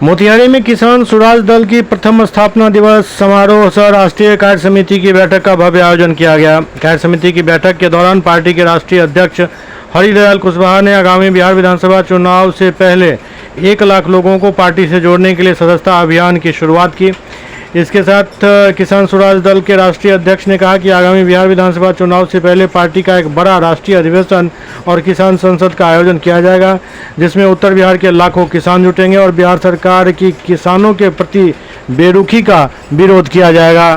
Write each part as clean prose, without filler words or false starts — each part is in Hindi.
मोतिहारी में किसान स्वराज दल की प्रथम स्थापना दिवस समारोह सह राष्ट्रीय कार्य समिति की बैठक का भव्य आयोजन किया गया। कार्य समिति की बैठक के दौरान पार्टी के राष्ट्रीय अध्यक्ष हरिदयाल कुशवाहा ने आगामी बिहार विधानसभा चुनाव से पहले 1 लाख लोगों को पार्टी से जोड़ने के लिए सदस्यता अभियान की शुरुआत की। इसके साथ किसान स्वराज दल के राष्ट्रीय अध्यक्ष ने कहा कि आगामी बिहार विधानसभा चुनाव से पहले पार्टी का एक बड़ा राष्ट्रीय अधिवेशन और किसान संसद का आयोजन किया जाएगा, जिसमें उत्तर बिहार के लाखों किसान जुटेंगे और बिहार सरकार की किसानों के प्रति बेरुखी का विरोध किया जाएगा।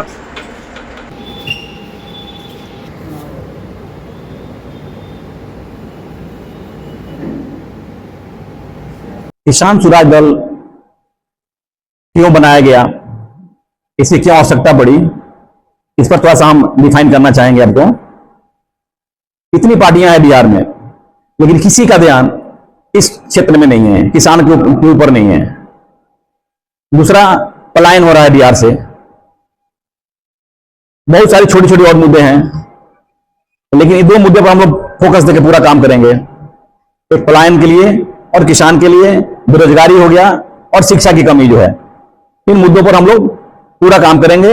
किसान स्वराज दल क्यों बनाया गया, इसकी क्या आवश्यकता पड़ी, इस पर थोड़ा सा हम डिफाइन करना चाहेंगे आपको। इतनी पार्टियां हैं बिहार में, लेकिन किसी का ध्यान इस क्षेत्र में नहीं है, किसान के ऊपर नहीं है। दूसरा, पलायन हो रहा है बिहार से। बहुत सारे छोटे छोटे और मुद्दे हैं, लेकिन इन 2 मुद्दे पर हम लोग फोकस देकर पूरा काम करेंगे। एक पलायन के लिए और किसान के लिए, बेरोजगारी हो गया और शिक्षा की कमी जो है, इन मुद्दों पर हम लोग पूरा काम करेंगे।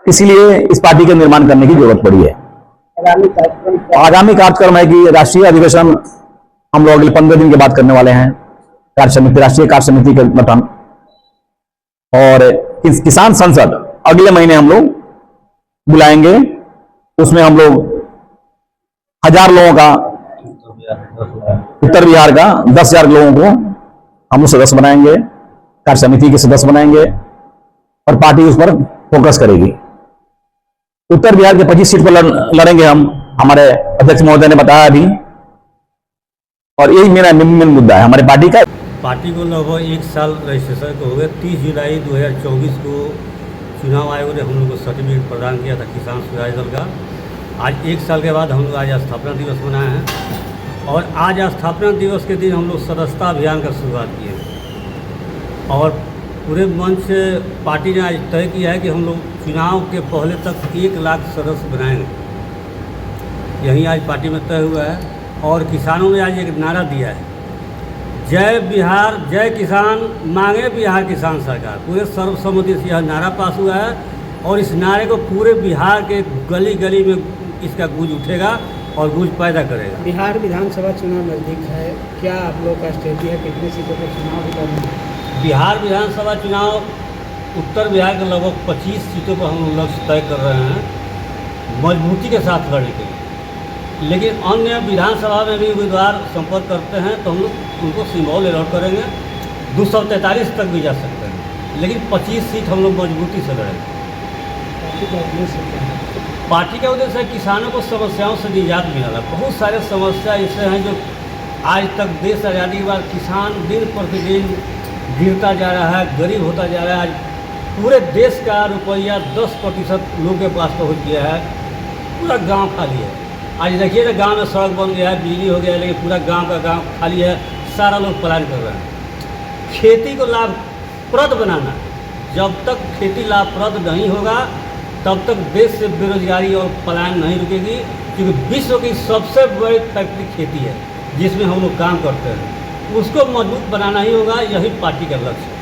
इसीलिए इस पार्टी का निर्माण करने की जरूरत पड़ी है। आगामी कार्यक्रम है कि राष्ट्रीय अधिवेशन हम लोग अगले 15 दिन के बाद करने वाले हैं। राष्ट्रीय कार्य समिति का गठन और किसान संसद अगले महीने हम लोग बुलाएंगे। उसमें हम लोग 1000 लोगों का, उत्तर बिहार का 10,000 लोगों को हम लोग सदस्य बनाएंगे, कार्य समिति के सदस्य बनाएंगे और पार्टी उस पर फोकस करेगी। उत्तर बिहार के 25 सीट पर लड़ेंगे हम, हमारे अध्यक्ष महोदय ने बताया अभी, और यही मेरा मेन मुद्दा है हमारे पार्टी का। पार्टी को लगभग 1 साल रजिस्ट्रेशन को हो गया। 30 जुलाई 2024 को चुनाव आयोग ने हम लोग को सर्टिफिकेट प्रदान किया था किसान स्वराज दल का। आज 1 साल के बाद हम लोग आज स्थापना दिवस मनाए हैं और आज स्थापना दिवस के दिन हम लोग सदस्यता अभियान का शुरुआत किए और पूरे मंच से पार्टी ने आज तय किया है कि हम लोग चुनाव के पहले तक 1 लाख सदस्य बनाएंगे। यही आज पार्टी में तय हुआ है और किसानों ने आज एक नारा दिया है, जय बिहार जय किसान, मांगे बिहार किसान सरकार। पूरे सर्वसम्मति से यह नारा पास हुआ है और इस नारे को पूरे बिहार के गली गली में इसका गूंज उठेगा और गूंज पैदा करेगा। बिहार विधानसभा चुनाव नज़दीक है, क्या आप लोग का स्ट्रेटजी है, कितनी सीटों पर चुनाव होगा? बिहार विधानसभा चुनाव उत्तर बिहार के लगभग 25 सीटों पर हम लक्ष्य तय कर रहे हैं मजबूती के साथ लड़ने के लिए। लेकिन अन्य विधानसभा में भी उम्मीदवार संपर्क करते हैं तो हम लोग उनको सिंबल अलॉट करेंगे। 243 तक भी जा सकते हैं, लेकिन 25 सीट हम लोग मजबूती से लड़ेंगे। पार्टी का उद्देश्य है किसानों को समस्याओं से निजात मिलाना। बहुत सारे समस्या ऐसे हैं जो आज तक देश आज़ादी के बाद किसान दिन प्रतिदिन गिरता जा रहा है, गरीब होता जा रहा है। आज पूरे देश का रुपया 10% लोगों के पास पहुंच गया है, पूरा गांव खाली है। आज देखिए ना, गांव में सड़क बन गया है, बिजली हो गया है, लेकिन पूरा गांव का गांव खाली है। सारा लोग पलायन कर रहे हैं। खेती को लाभप्रद बनाना, जब तक खेती लाभप्रद नहीं होगा तब तक देश से बेरोजगारी और पलायन नहीं रुकेगी, क्योंकि विश्व की सबसे बड़ी फैक्ट्री खेती है जिसमें हम लोग काम करते हैं। उसको मजबूत बनाना ही होगा, यही पार्टी का लक्ष्य है।